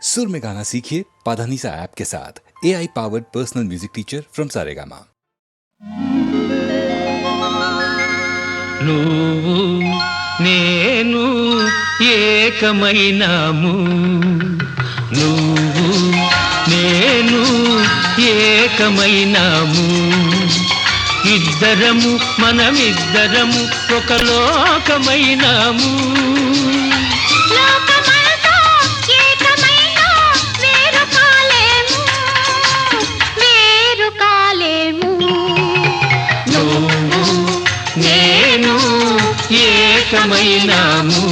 सुर में गाना सीखिए पाधानीसा ऐप के साथ। AI powered personal music teacher from Saregama. నువ్వు నేను ఏకమైనాము, నువ్వు నేను ఏకమైనాము, ఇద్దరము మనమిద్దరము ఒక లోకమైనాము. నేను ఏకమైనాము.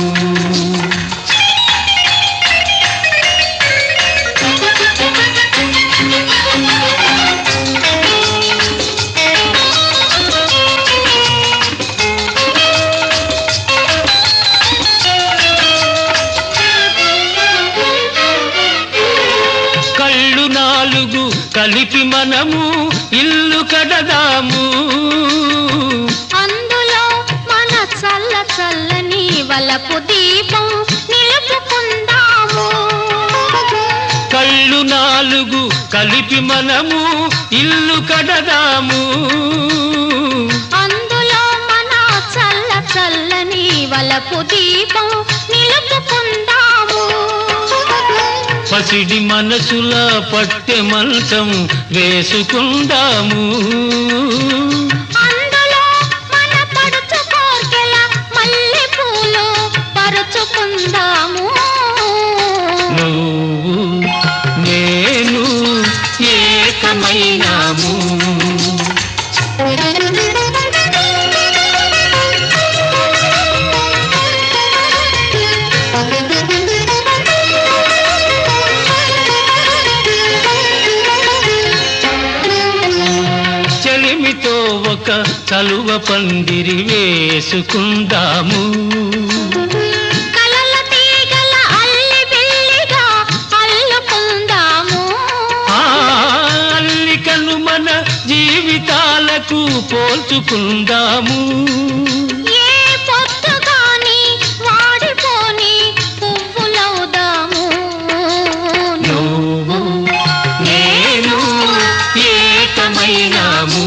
కళ్ళు నాలుగు కలిపి మనము ఇల్లు కడదాము, చల్లని వలపు దీపం నిలుపుకుందాము. కళ్ళు నాలుగు కలిపి మనము ఇల్లు కడదాము, అందులో మన చల్లని వలపు దీపం నిలుపుకుందాము. పసిడి మనసుల పట్టె మంచం వేసుకుందాము, నువ్వు నేను ఏకమైనాము. చెలిమితో ఒక చలువ పందిరి వేసుకుందాము, జీవితాలకు పోల్చుకుందాము. ఏ పొత్తు కాని వాడిపోని పువ్వులవుదాము. నువ్వు నేను ఏకమైనాము.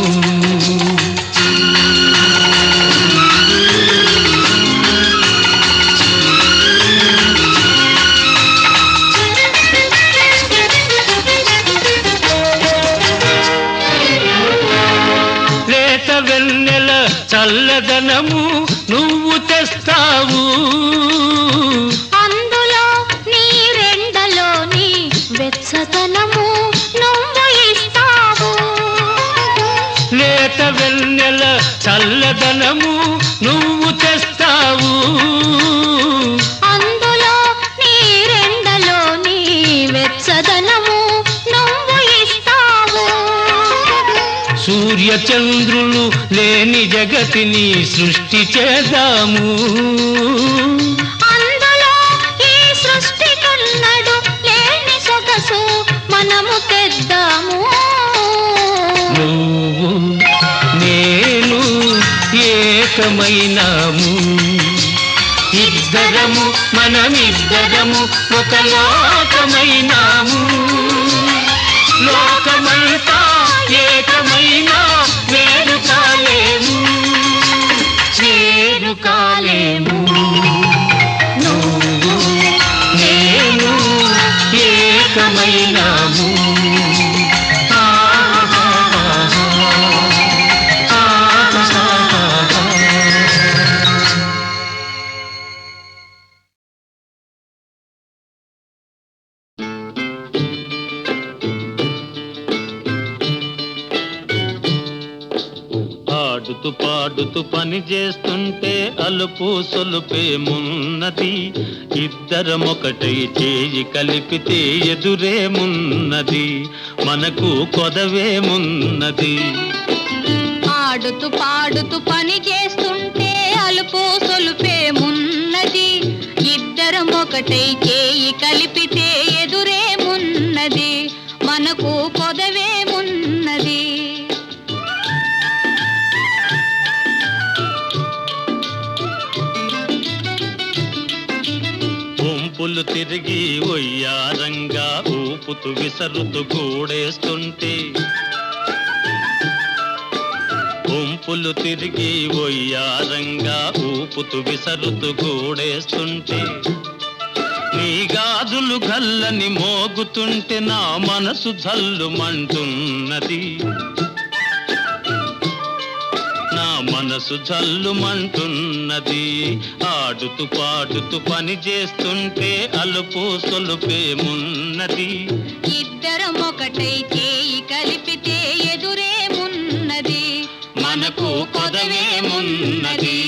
వెన్నెల చల్లదనము నువ్వు తెస్తావు, అందులో నీ రెండలోని వెచ్చదనము నువ్వు ఇస్తావు. లేత వెన్నెల చల్లదనము నువ్వు తెస్తావు, అందులో నీ రెండలోని వెచ్చదనము నువ్వు ఇస్తావు. సూర్య చంద్రులు లేని జగతిని సృష్టి చేద్దాము, అందులో ఈ సృష్టి కన్నడు లేని సొగసు మనము తెద్దాము. నువ్వు నేను ఏకమైనాము, ఇద్దరము మనమిద్దరము ఒక లోకమైనాము. లోకమంతా ఏకమైనా వేరు కాలేము, వేరు కాలేము. నువ్వు నేను ఏకమైనాము. ఆడుతూ పాడుతూ పని చేస్తుంటే అలుపు సొలుపేమున్నది, ఇద్దరమొకటై చేయి కలిపితే ఎదురేమున్నది, మనకు కొదవేమున్నది. ఆడుతూ పాడుతూ పని చేస్తుంటే అలుపు సొలుపేమున్నది, ఇద్దరం ఒకటై చేయి కలిపితే ఎదురేమున్నది, మనకు కొదవేమున్నది. వంపులు తిరిగి ఒయ్యారంగా ఊపుతూ విసరుతూ కూడేస్తుంటే గుంపులు తిరిగి ఒయ్యారంగా ఊపుతూ విసరుతూ కూడేస్తుంటే నీ గాజులు గల్లని మోగుతుంటే నా మనసు జల్లుమంటున్నది నా మనసు జల్లుమంటున్నది ఆడుతూ పాడుతూ పని చేస్తుంటే అలుపు సొలుపేమున్నది ఇద్దరం ఒకటై చేయి కలిపితే ఎదురేమున్నది మనకు కొదవేమున్నది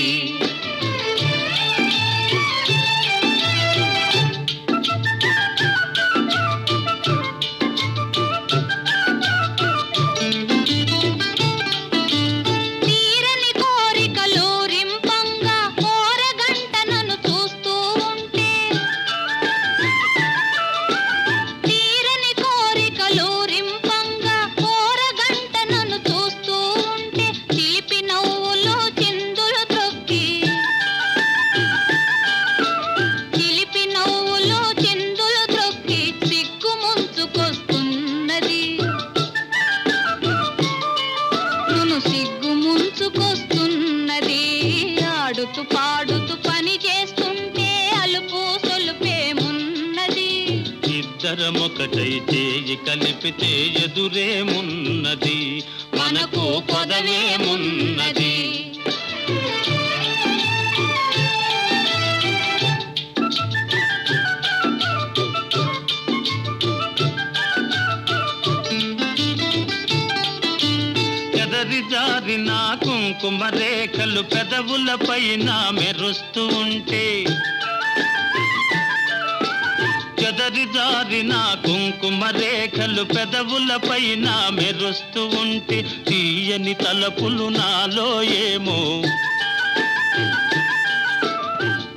పాడుతూ పని చేస్తుంటే అలుపు సొలుపేమున్నది ఇద్దరమొకటై చేయి కలిపితే ఎదురేమున్నది మనకు కొదవేమున్నది జారిన కుంకుమ రేఖలు పెదవులపైన మెరుస్తూ ఉంటే చెదరి జారిన కుంకుమ రేఖలు పెదవులపైన మెరుస్తూ ఉంటే తీయని తలపులు నాలో ఏమో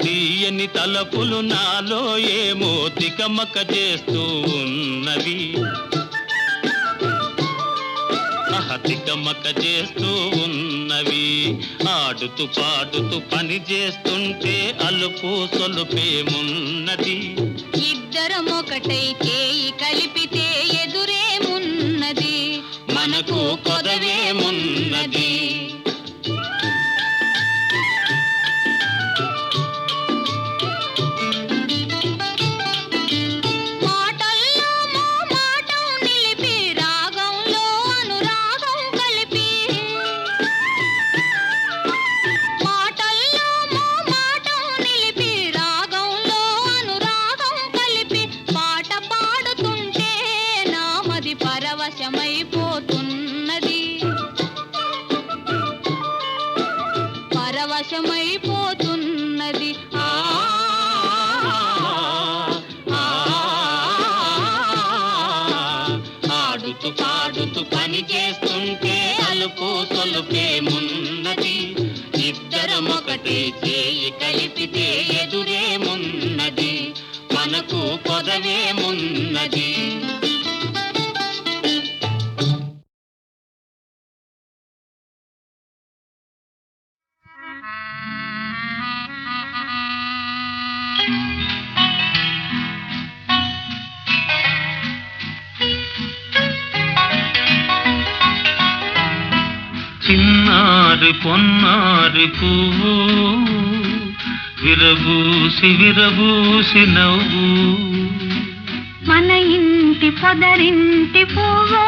తీయని తలపులు నాలో ఏమో తికమక చేస్తూ ఉన్నవి తికమక చేస్తూ ఉన్నవి ఆడుతూ పాడుతూ పని చేస్తుంటే అలుపు సొలుపేమున్నది ఇద్దరం ఒకటై చేయి కలిపితే ఎదురేమున్నది మనకు కొదవేమున్నది పరవశమైపోతున్నది ఆడుతూ పాడుతూ పని చేస్తుంటే అలుపు సొలుపేమున్నది ఇద్దరమొకటే చేయి కలిపితే ఎదురేమున్నది మనకు కొదవేమున్నది చిన్నారి పొన్నారి పువ్వు విరబూసి విరబూసి నవ్వు మన ఇంటి పొదరింటి పువ్వు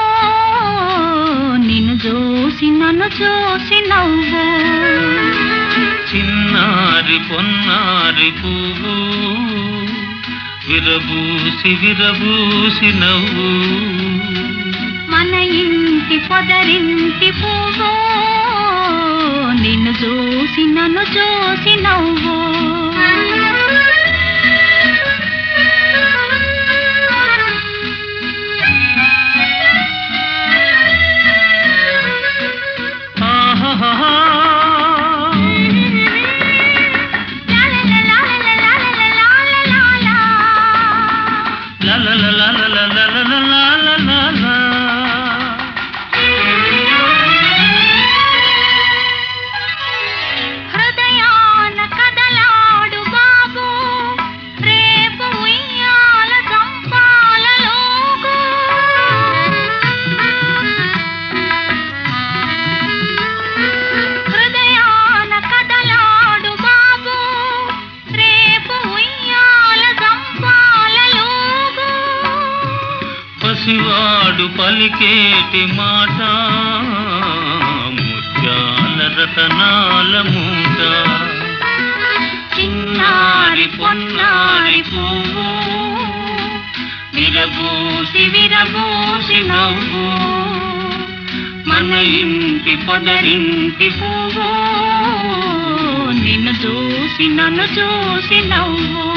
నిన్ను చూసి నన్ను చూసి నవ్వు చిన్నారి పొన్నారి పువ్వు విరబూసి విరబూసి నవ్వు మన ఇంటి పొదరింటి పువ్వు నిన్ను చూసి నన్ను చూసి నవ్వు రేపు ఉయ్యాల చంపాలలోగు పసివాడు పలికేటి మాట ముత్యాల రతనాల మూట చిన్నారి పొన్నారి పువ్వు విరబూసి విరబూసి నవ్వు మన ఇంటి పొదరింటి పువ్వు నిన్ను చూసి నన్ను చూసి నవ్వు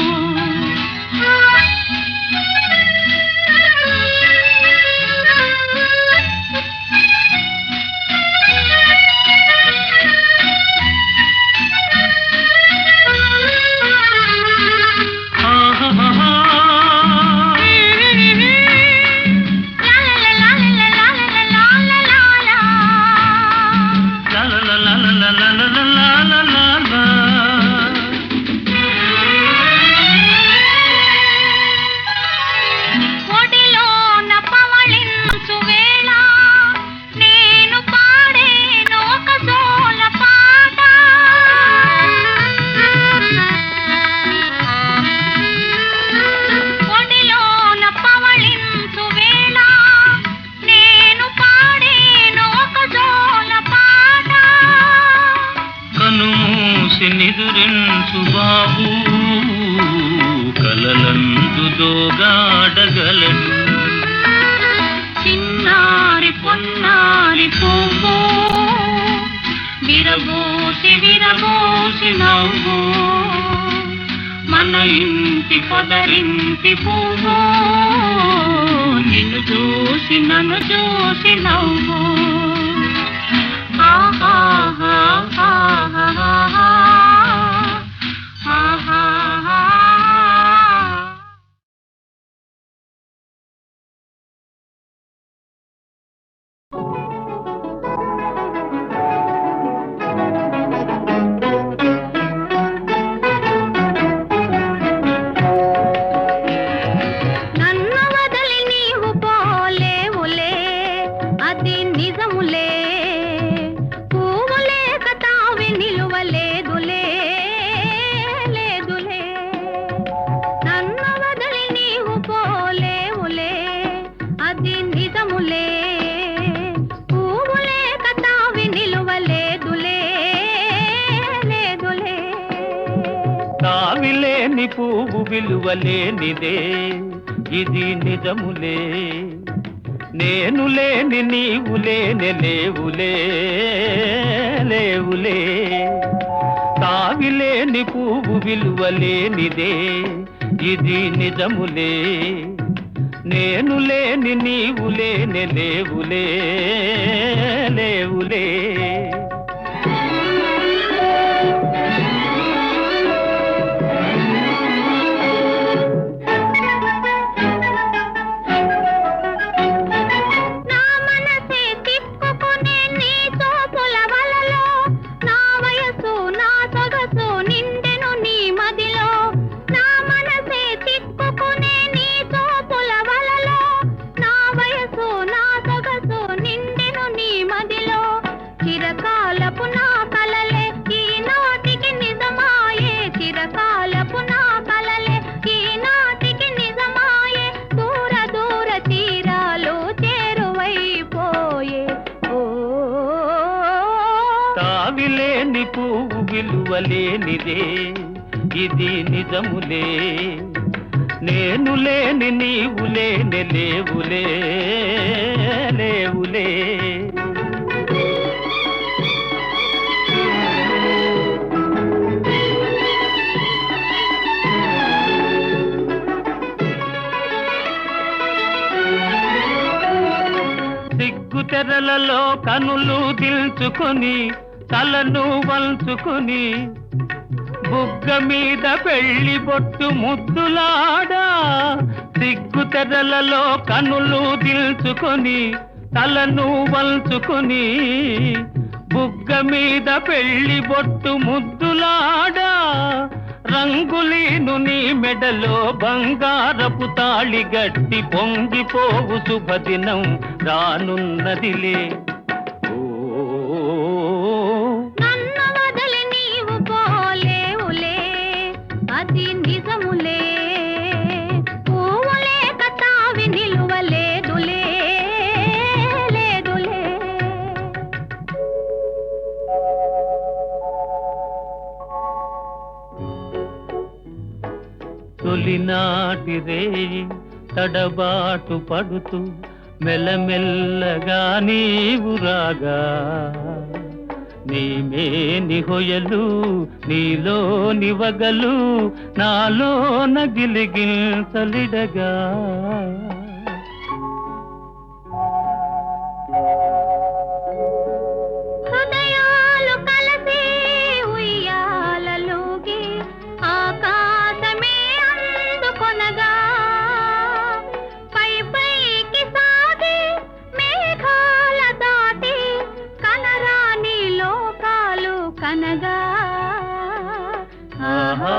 నిదురించు బాబు కలలందు దోగాడగలడు చిన్నారి పొన్నారి పువ్వు విరబూసి విరబూసి నవ్వు మన ఇంటి పొదరింటి పువ్వు నిన్ను చూసి నన్ను చూసి నవ్వు తావిలేని పువ్వు విలువలేనిదే ఇది నిజములే నేను లేని నీవు లేని లేవులే లేవులే తావిలేని పువ్వు విలువలేనిదే ఇది నిజములే నేను లేని నీవు లేని లేవులే లేవులే తావిలేని పువ్వు విలువలేనిదే ఇది నిజములే నేను లేని నీవు లేని లేవులే లేవులే సిగ్గుతెరలలో కనులు దిల్చుకొని తలను వంచుకొని బుగ్గ మీద పెళ్లి బొట్టు ముద్దులాడా సిగ్గుతెరలలో కనులు దిల్చుకొని తలను వంచుకొని బుగ్గ మీద పెళ్లి బొట్టు ముద్దులాడా రంగులీను నీ మెడలో బంగారపు తాళి గట్టి పొంగిపోవు శుభదినం రానున్నదిలే అది నిజములే పూవులే కతావి నిలువలేదులే ప్రతిరేయి తడబాటు పడుతూ మెల్లమెల్లగా నీవు రాగా నీమేని హొయలు నీలో నివగలు నాలో నగిలిగిల్తలిడగా హృదయాలు కలిసి ఉయ్యాలలోగి ఆకాశమే అందుకొనగా పై పైకి సాగి మేఘాల దాటి కనరాని లోకాలు కనగా ఆహా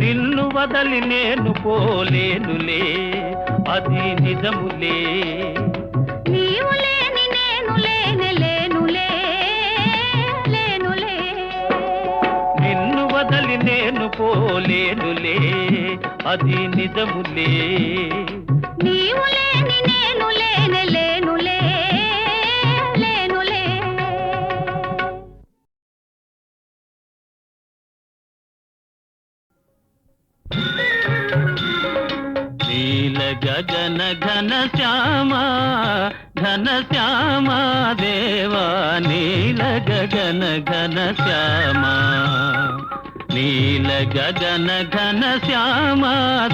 నిన్ను వదలి నేను పోలేనులే అది నిజములే నీవు లేని నేను లేనే లేనులే లేనులే నిన్ను వదలి నేను పోలేనులే అది నిజములే నీవు లేని నేను లేనే లేనులే లేనులే నీల గగన ఘన శ్యామ దేవా నీల గగన ఘన శ్యామ నీల గగన ఘన శ్యామ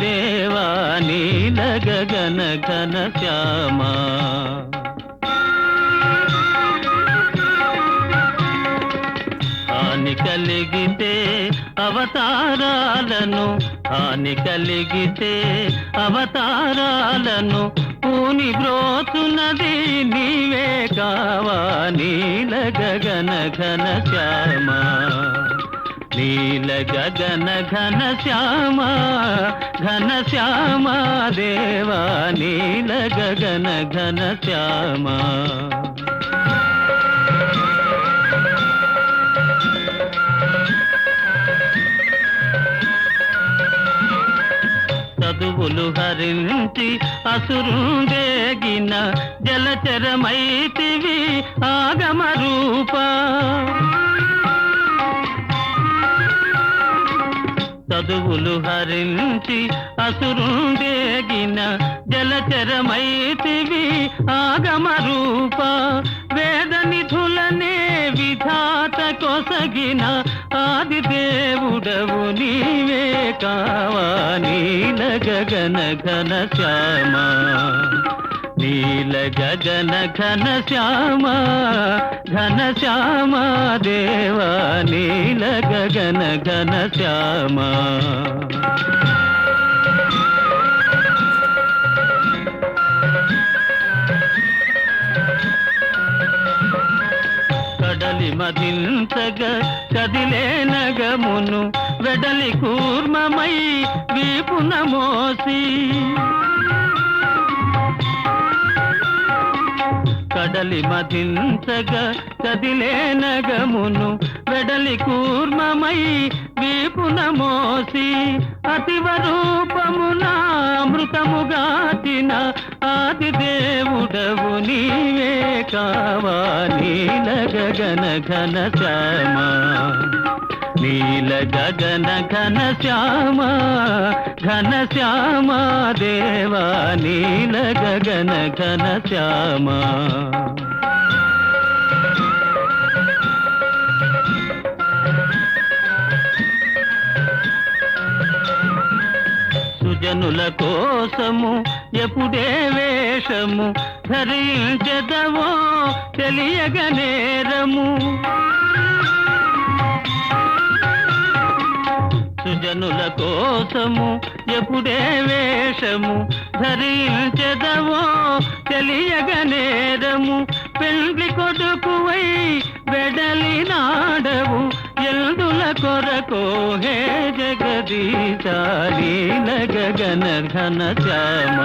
దేవా నీల గగన ఘన శ్యామ హాని కలిగితే అవతారాలను పూని బ్రోతున్నది నీవే కావా నీల గగన ఘన శ్యామ నీల గగన ఘన శ్యామ దేవా నీల గగన ఘన శ్యామ చదువులు హరించి అసురుందేగిన జలచరమైతివి ఆగమ రూప చదువులు హరించి అసురుందేగిన జలచరమైతివి ఆగమ రూప వేద నిధులనే విధాత కొసగిన ఆది దేవుడవు నీవే కావా నీల గగన ఘన శ్యామ నీల గగన ఘన శ్యామ దేవా నీల గగన ఘన శ్యామ కడలి మదించగ కదిలే నగమును వెడలి కూర్మమై వీపున మోసి కడలి మదించగ కదిలే నగమును వెడలి కూర్మమై వీపున మోసి అతివ రూపమున అమృతముగాచిన ఆది దేవుడవు నీవే కావా నీల గగన ఘన శ్యామ నీల గగన ఘన శ్యామ దేవా నీల గగన ఘన శ్యామ సుజనుల కోసము ఎప్పుడే వేషము ధరించెదవో తెలియగ నేరము సుజనుల కోసము ఎప్పుడే వేషము ధరించెదవో తెలియగ నేరము పెండ్లి కొడుకువై వెడలి నాడవు ఎల్దుల కొరకు హే జగదీశ నీల గగన ఘన శ్యామ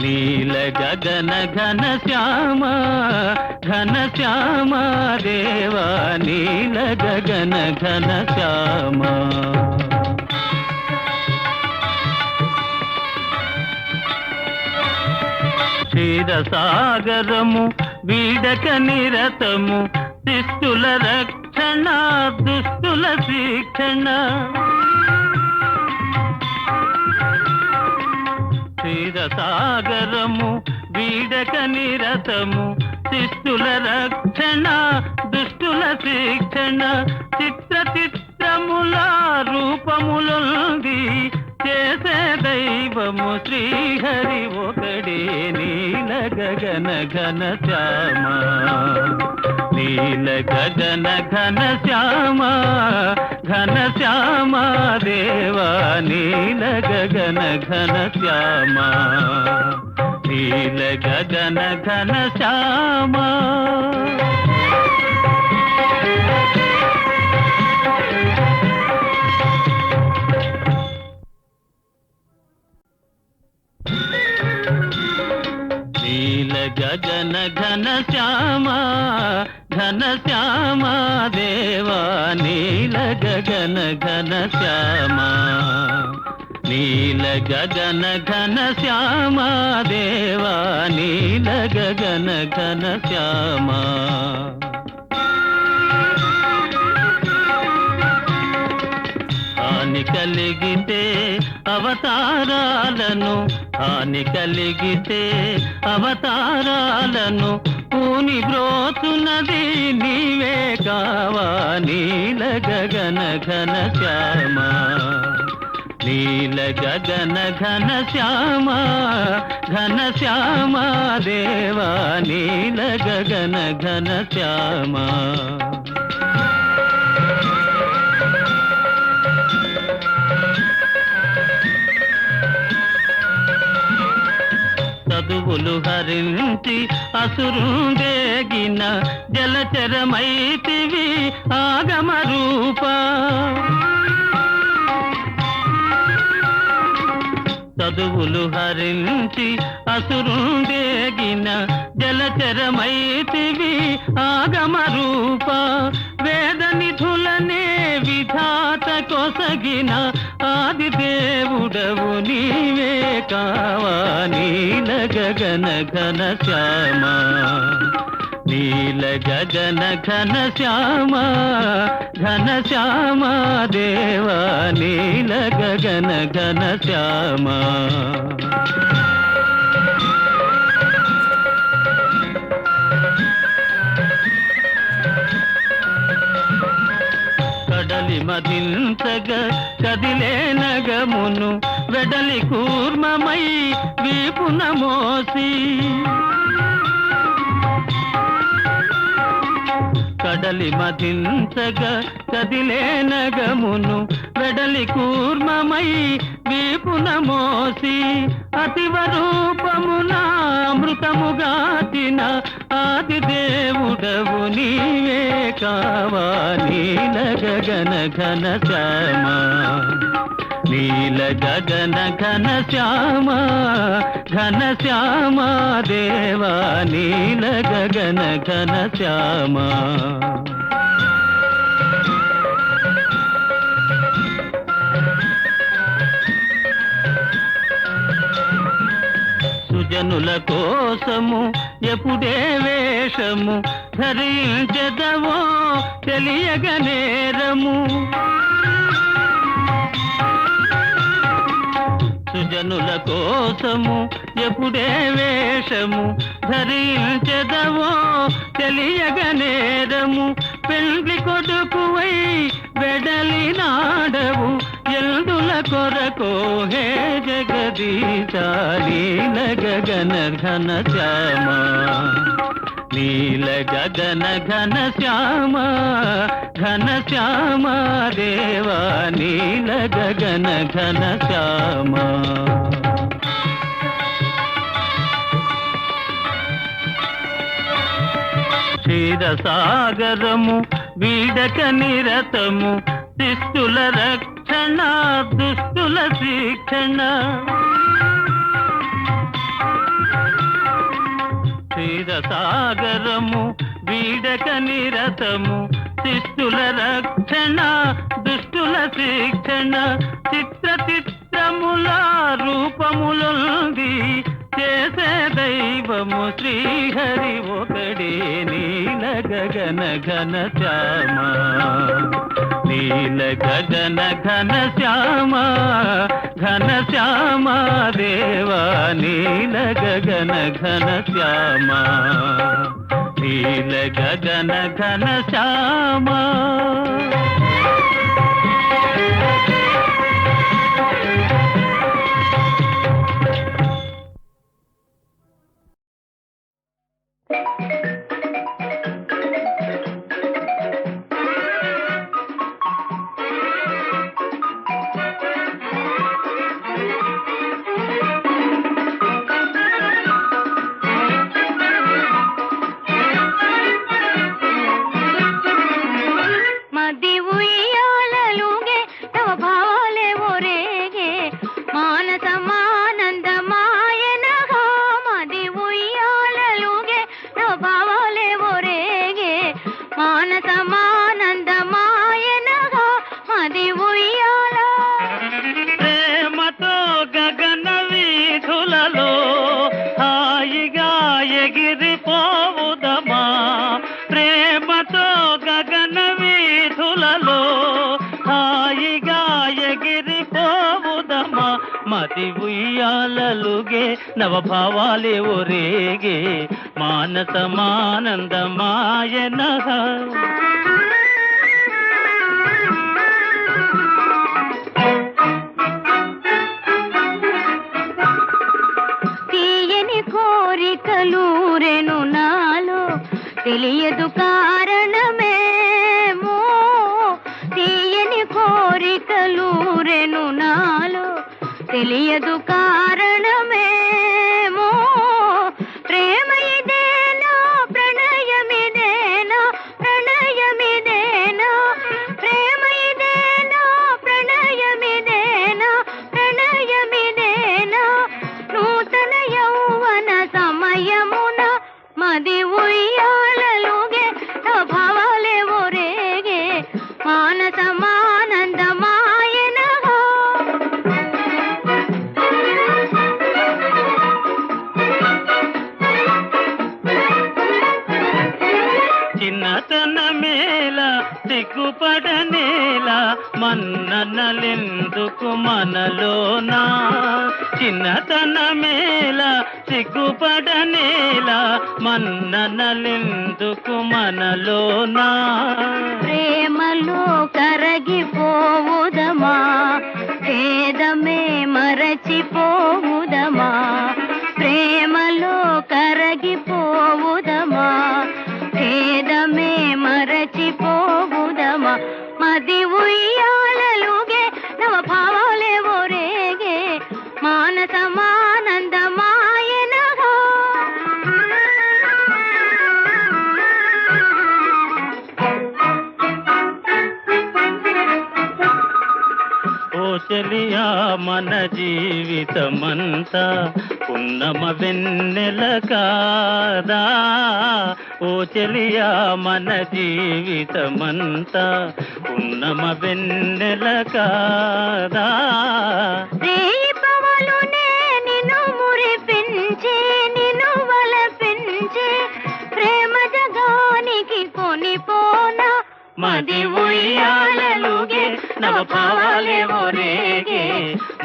నీల గగన ఘన శ్యామ దేవా నీల గగన ఘన శ్యామ శ్రీ క్షీరసాగరము వీడక నిరతము శిష్టుల రక్షణ దుష్టుల శిక్షణ క్షీరసాగరము వీడక నిరతము శిష్టుల రక్షణ దుష్టుల శిక్షణ చిత్ర చిత్రముల రూపములుంది చేసే దైవము శ్రీహరి ఒకడే నీల గగన ఘన శ్యామ నీల గగన ఘన శ్యామ ఘన శ్యామ దేవా నీల గగన ఘన శ్యామ నీల గగన ఘన శ్యామ నీల గగన ఘన శ్యామ ఘన శ్యామ దేవా నీల గగన ఘన శ్యామ నీల గగన ఘన శ్యామ దేవా నీల గగన ఘన శ్యామ హాని కలిగితే అవతారాలను హాని కలిగితే అవతారాలను పూని బ్రోతున్నది నీవే కావా నీల గగన ఘన శ్యామ నీల గగన ఘన శ్యామ ఘన శ్యామ దేవా నీల గగన ఘన శ్యామ చదువులు హరించి అసురుందేగిన జలచరమైతివి ఆగమ రూప చదువులు హరించి అసురుందేగిన జలచరమైతివి ఆగమ రూప వేద నిధులనే విధాత కొసగిన ఆది దేవుడవు నీవే కావా నీల గగన ఘన శ్యామ నీల గగన ఘన శ్యామ ఘన శ్యామ దేవా నీల గగన ఘన శ్యామ కడలి మదించగ కదిలే నగమును వెడలి కూర్మమై వీపున మోసి కడలి మదించగ కదిలే నగమును వెడలి కూర్మమై వీపున మోసి అతివ రూపమున అమృతముగాచిన ఆది దేవుడవు నీవే కావా నీల గగన ఘన శ్యామ నీల గగన ఘన శ్యామ ఘన శ్యామ దేవా నీల గగన ఘన శ్యామ సుజనుల కోసము ఎప్పుడే వేషము ధరించెదవో తెలియగ నేరము సుజనుల కోసము ఎప్పుడే వేషము ధరించెదవో తెలియగ నేరము పెండ్లి కొడుకువై వెడలి నాడవు ఎల్దుల కొరకు హే జగదీశ నీల గగన ఘన శ్యామ నీల గగన ఘన శ్యామ ఘన శ్యామ దేవా నీల గగన ఘన శ్యామ క్షీరసాగరము వీడక నిరతము శిష్టుల రక్షణ దుష్టుల శిక్షణ క్షీరసాగరము వీడక నిరతము శిష్టుల రక్షణ దుష్టుల శిక్షణ చిత్ర చిత్రముల రూపములుంది చేసే దైవము శ్రీహరి ఒకడే నీల గగన ఘన శ్యామ నీల గగన ఘన శ్యామ ఘన శ్యామ దేవా నీల గగన ఘన శ్యామ నీల గగన ఘన శ్యామ మది ఉయ్యాలలుగే తవ భావాలే ఒరేగే మానసమానందమాయనగా మది ఉయ్యాలలుగే తవ భావాలే ఒరేగే మానసమానందమాయనగా మది ఉయ్యాల ప్రేమతో గగన వీధులలో హాయిగా ఎగిరిపోవుదమా ప్రేమతో గగన వీధులలో హాయిగా ఎగిరిపోవుదమా మది ఉయ్యాలలుగే నవభావాలే ఒరేగే మానసమానందమాయనగా తీయని కోరికలూరెను నాలో తెలియదు కారణమేమో తీయని కోరికలూరెను నాలో తెలియదు కారణమేమో ప్రేమ ఇదేనా ప్రణయమిదేనా ప్రణయమిదేనా ప్రేమ ఇదేనా ప్రణయమిదేనా ప్రణయమిదేనా నూతన యౌవన సమయమున మది ఉయ్యాలలుగే భావాలే ఒరేగే మానసమానందమాయనగా చిన్నతన మేళ సిగ్గుపడనేల మన్ననలెందుకు మనలోనా చిన్నతన మేళ సిగ్గుపడనేల మన్ననలెందుకు మనలోనా ప్రేమలో కరగిపోవుదమా భేదమే మరచిపోవుదమా ప్రేమలో కరగిపోవుదమా భేదమే మరచిపోవుదమా మది ఉయ్యాలలుగే నవ భావాలే ఒరేగే మానసమానందమాయనగా ఓ చెలియా మన జీవితమంతా పున్నమ వెన్నెల కాదా ఓ చెలియా మన జీవితమంతా పున్నమ వెన్నెల కాదా రేయి పవలునే నిన్ను మురిపించి నిన్ను వలపించి ప్రేమ జగానికి కొనిపోనా మది ఉయ్యాలలుగే నవ భావాలే ఒరేగే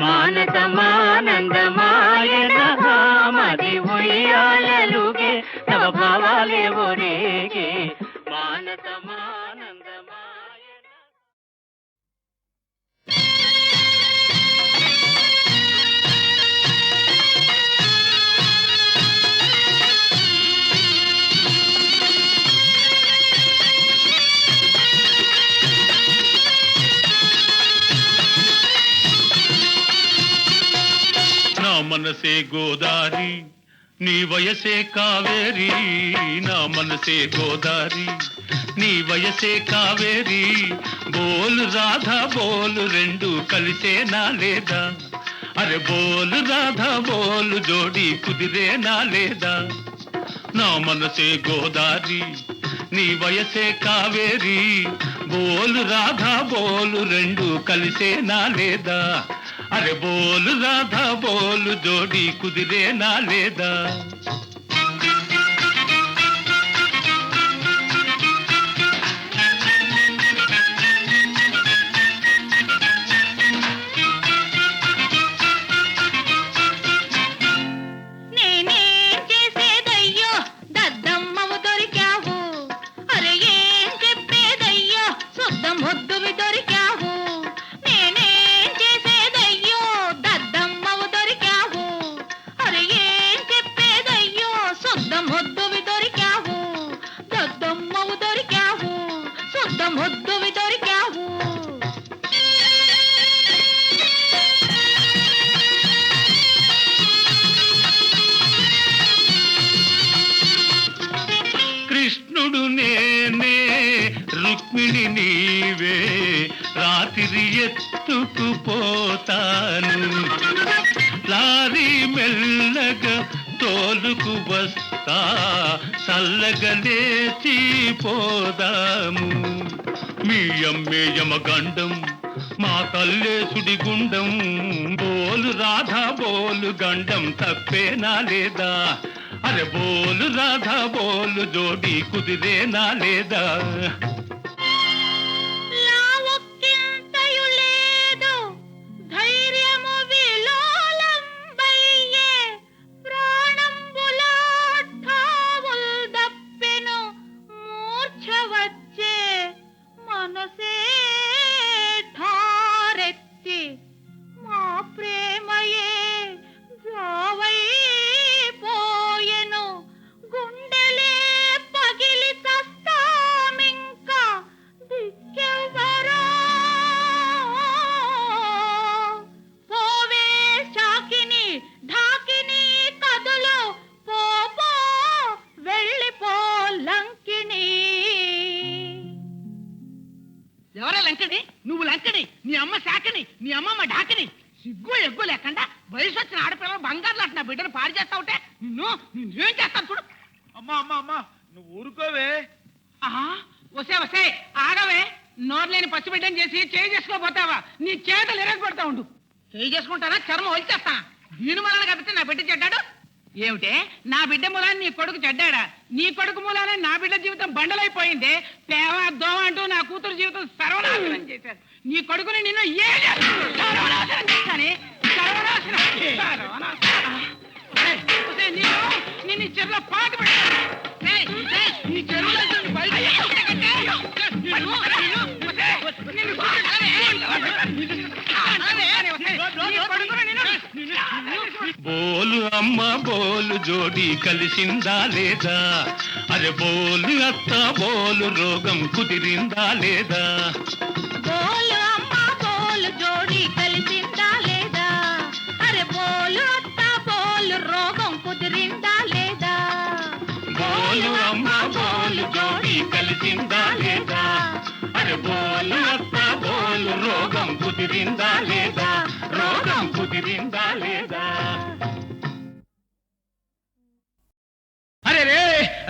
మానసమానందమాయనగా మది ఉయ్యాలలుగే నవ భావాలే ఒరేగే మానసమానందమాయన నా మనసే గోదారి నీ వయసే కావేరి నా మనసే గోదారి నీ వయసే కావేరి బోలు రాధా బోలు రెండు కలిసేనా లేదా అరే బోలు రాధా బోలు జోడి కుదిరేనా లేదా నా మనసే గోదారి నీ వయసే కావేరి బోలు రాధా బోలు రెండు కలిసేనా లేదా అరే బోలు రాధా బోలు జోడి కుదిరేనా లేదా నేనేం చేసేదయ్యో దద్దమ్మవు దొరికావు అరే ఏం చెప్పేదయ్యో శుద్ధ మొద్దువి దొరికావు నేనేం చేసేదయ్యో దద్దమ్మవు దొరికావు అరే ఏం చెప్పేదయ్యో శుద్ధ మొద్దువి దొరికావు దద్దమ్మవు దొరికావు శుద్ధ మొద్దువి దొరికావు కృష్ణుడు నేనే రుక్మిణి నీవే రాత్రి ఎత్తుకుపోతాను లారీ మెల్లగా తోలుకు వస్తా చల్లగా లేచి పోదాము మీ అమ్మే యమగండం మా తల్లే సుడిగుండం బోలు రాధా బోలు గండం తప్పేనా లేదా అరే బోలు రాధా బోలు జోడి కుదిరేనా లేదా లావొక్కింతయు లేదు ధైర్యము విలోలంబయ్యే ప్రాణంబులాఠావుల్ దప్పెను మూర్ఛ వచ్చే మనసే ఠారెత్తి మా ప్రేమయే జావైపోయెను గుండెలే పగిలి చస్తామింకా దిక్కెవ్వరో పోవే శాకిని ఢాకిని కదులు పోపో వెళ్ళిపో లంకిని ఎవరా లంకడి? నువ్వు లంకడి, నీ అమ్మ శాఖని, నీ అమ్మమ్మ ఢాకిని. సిగ్గు ఎగ్గు లేకుండా వయసు వచ్చిన ఆడపిల్లలు బంగారు లాంటి నా బిడ్డను పాడు చేస్తావుటే నిన్నేం చేస్తాను చూడు. అమ్మా అమ్మా అమ్మా నువ్వు ఊరుకోవే. వసే వసే ఆగవే. నోరు లేని పచ్చి బిడ్డని చేసి చేయి చేసుకోపోతావా? నీ చేతులు ఎరగొడతా ఉండు. చేయి చేసుకుంటానా చర్మం వచ్చేస్తా. దీని వలన కాబట్టి నా బిడ్డ చెడ్డాడు ఏమిటే? నా బిడ్డ మూలాన్ని నీ కొడుకు చెడ్డాడా? నీ కొడుకు మూలానే నా బిడ్డ జీవితం బండలైపోయింది. పేవ దోవ అంటూ నా కూతురు జీవితం సర్వనాశనం చేశారు. నీ కొడుకుని నిన్ను సర్వనాశనం చేశానే. సర్వనాశనం నిన్ను ఈ చెరువులో పాటు పెట్టాను. ఈ చెరువులో బయట బోలు అమ్మ బోలు జోడి కలిసిందా లేదా అరే బోలు అత్త బోలు రోగం కుదిరిందా లేదా బోలు అమ్మ బోలు జోడి కలిసిందా లేదా అరే బోలు అత్త బోలు రోగం కుదిరిందా లేదా బోలు అమ్మ బోలు జోడి కలిసిందా లేదా అరే బోలు అత్త బోలు రోగం కుదిరిందా లేదా రోగం కుదిరిందా లేదా అరే రే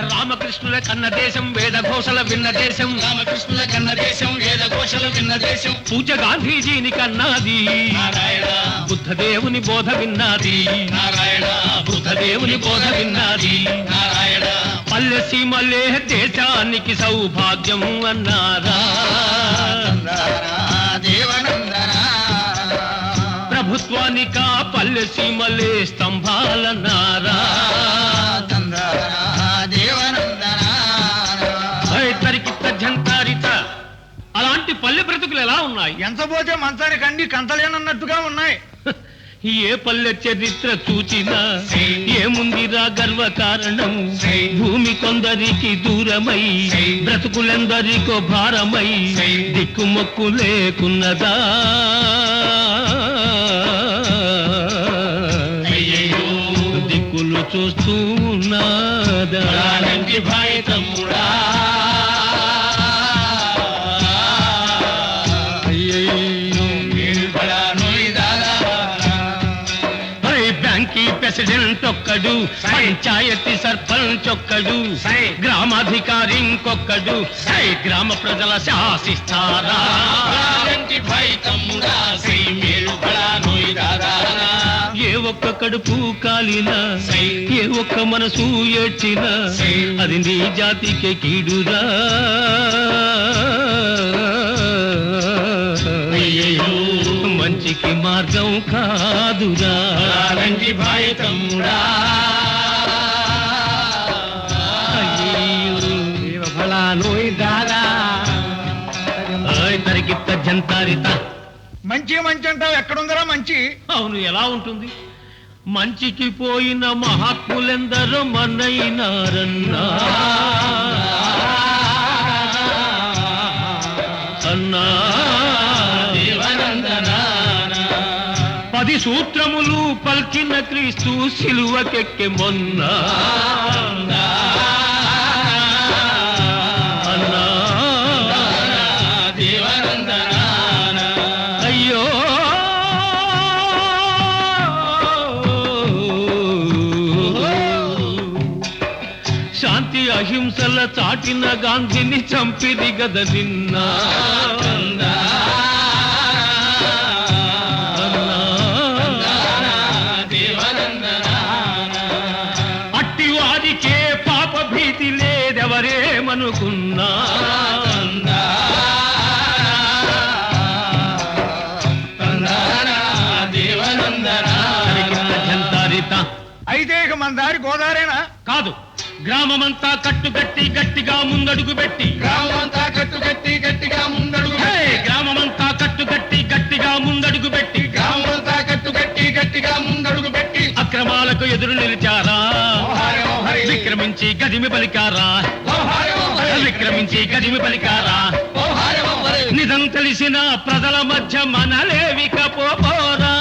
రామకృష్ణుల కన్న దేశం వేద ఘోషల విన్న దేశం రామకృష్ణుల కన్న దేశం వేద ఘోషల విన్న దేశం పూజ గాంధీజీని కన్నాది నారాయణ బుద్ధదేవుని బోధ విన్నాది నారాయణ బుద్ధదేవుని బోధ విన్నాది నారాయణ పల్లె సీమలే దేశానికి సౌభాగ్యం అన్నారా దేవనందనా ప్రభుత్వానికా పల్లె సీమలే స్తంభాలన్నారా అలాంటి పల్లె బ్రతుకులు ఎలా ఉన్నాయి? ఎంత పోతే మంచానికి అండి కంతలేనన్నట్టుగా ఉన్నాయి. ఏ పల్లె చరిత్ర చూచినా ఏముందిరా గర్వ కారణం భూమి కొందరికి దూరమై బ్రతుకులెందరికో భారమై దిక్కుమొక్కు లేకున్నదా దిక్కులు చూస్తూ ఉన్నదా భాయ్ తమ్ముడా ప్రెసిడెంట్ ఒక్కడు పంచాయతీ సర్పంచ్ ఒక్కడు గ్రామాధికారి ఇంకొక్కడు గ్రామ ప్రజల శాసిస్తారా భాయ్ తమ్ముడా దాదానా ఏ ఒక్క కడుపు కాలినా ఏ ఒక్క మనసు ఏడ్చినా అది నీ జాతికే కీడురా మంచికి మార్గం కాదురా రంగి భాయి తమ్ముడా తరిగిత్త జంతారిత మంచి మంచి అంటావు ఎక్కడుందరా మంచి? అవును ఎలా ఉంటుంది? మంచికి పోయిన మహాత్ములెందరో మనైనారన్నా అన్నా 10 సూత్రములు పల్కిన క్రీస్తు సిలువకెక్కె మొన్న అన్నా అయ్యో శాంతి అహింసల చాటిన గాంధీని చంపిది గద నిన్న అట్టివారికే పాప భీతి లేదెవరేమనుకున్నా అయితే ఇక మన దారి గోదారేనా? కాదు, గ్రామమంతా కట్టుకట్టి గట్టిగా ముందడుగు పెట్టి గ్రామమంతా కట్టుకట్టి గట్టిగా ముందడుగు గ్రామమంతా కట్టుకట్టి గట్టిగా ముందడుగు పెట్టి గ్రామమంతా కట్టుకట్టి గట్టిగా ముందడుగు పెట్టి అక్రమాలకు ఎదురు నిలిచారా విక్రమించి గదిమి పలికారా విక్రమించి గదిమి పలికారా నిజం తెలిసిన ప్రజల మధ్య మనలేవికపోరా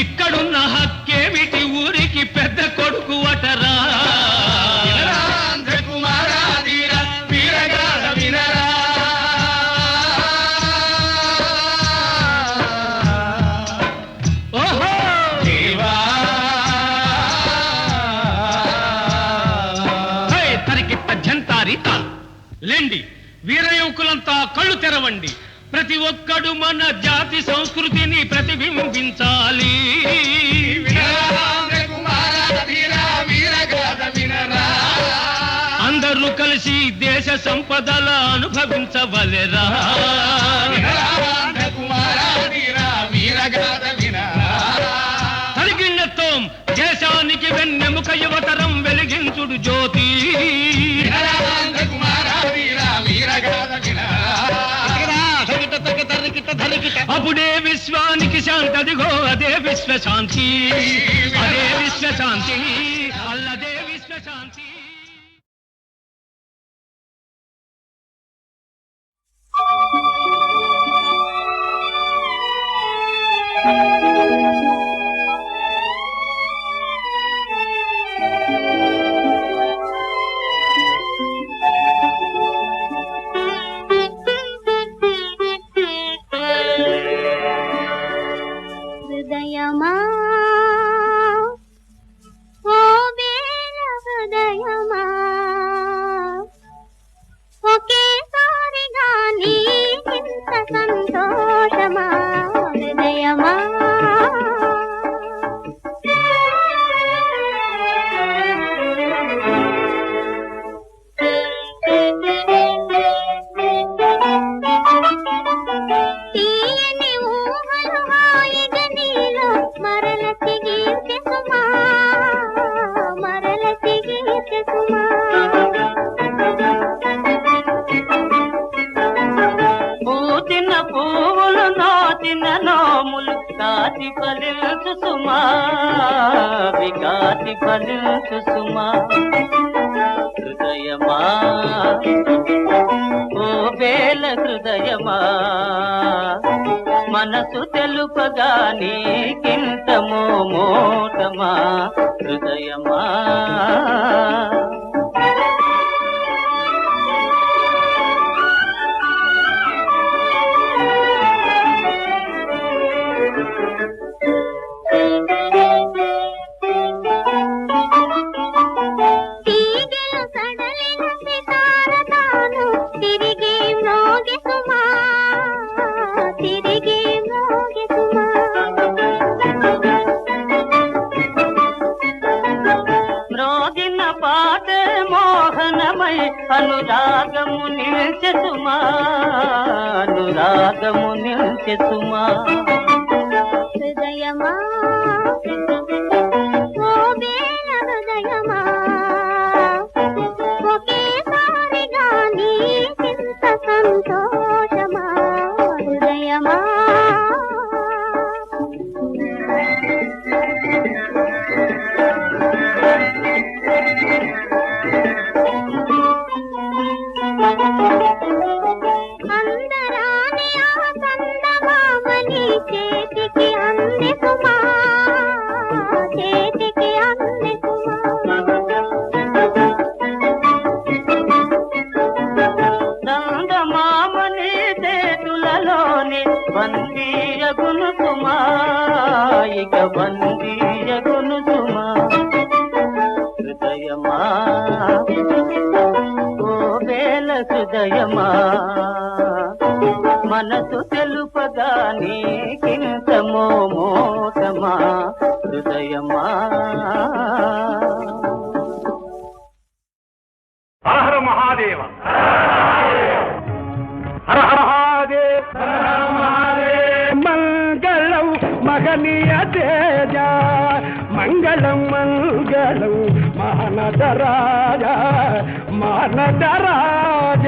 ఇక్కడున్న హక్కేమిటి ఊరికి పెద్ద కొడుకు అటరా లేండి వీరయుకులంతా కళ్ళు తెరవండి, ప్రతి ఒక్కడు మన జాతి సంస్కృతిని ప్రతిబింబించాలి. అందరూ కలిసి దేశ సంపదల అనుభవించవలెరా. కలిగినత్వం దేశానికి వెన్నెముక యువతరం వెలిగించుడు జ్యోతి. అప్పుడే విశ్వానికి శాంతి, అదిగో అదే విశ్వశాంతి, అదే విశ్వశాంతి, అల్లదే విశ్వశాంతి. హృదయమా ఓ వేల హృదయమా, ఒకేసారిగా నీకింత సంతోషమా హృదయమా. తీయని ఊహలు హాయిగా నీలో మరల తిరిగే సుమా, మరల తిరిగే సుమా. పూచిన పువ్వులు నోచిన నోములు కాచి ఫలించు సుమా, వికాచి ఫలించు సుమా. హృదయమా ఓ వేల హృదయమా, మనసు తెలుపగా నీకింత మోమోటమా హృదయమా. తీగెలు సడలిన సితార తాను తిరిగి మ్రోగే సుమా, తిరిగి మోహనమై అనురాగము నిల్చెసుమా అనురాగము నిల్చెసుమా హృదయమా ఓ వేల హృదయమా ఒకేసారిగా నీకింత సంతోషమా హృదయమా అందరాని ఆ చందమామని చేతికి అంది సుమా చేతికి అంది సుమా చందమామని చేతులలోని బందీయగును సుమా ఇక బందీయగును సుమా హృదయమా ఓ వేల హృదయమా మనసు తెలుపగా నీకింత మోమోటమా హృదయమా హర హర మహాదేవ హర హర మహాదేవ్ మంగళం మహనీయ తేజ మంగళం మంగళం మహానదరాజ మహానదరాజ